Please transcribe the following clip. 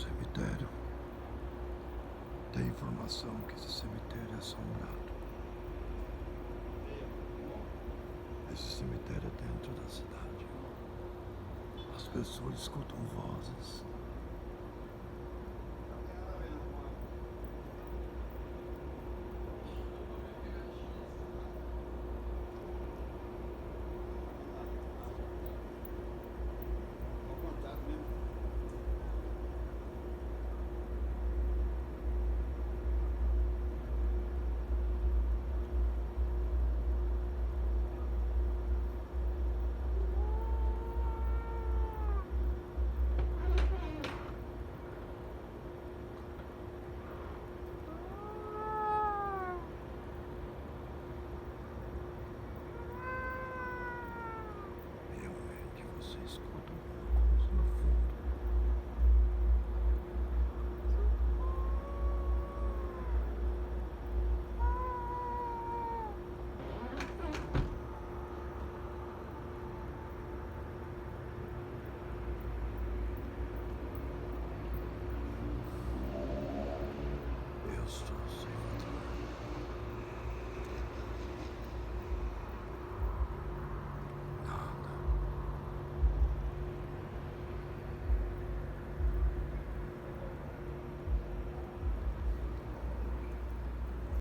cemitério. Tem informação que esse cemitério é assombrado. Esse cemitério é dentro da cidade. As pessoas escutam vozes. Realmente você escuta alguma coisa no fundo. Eu sou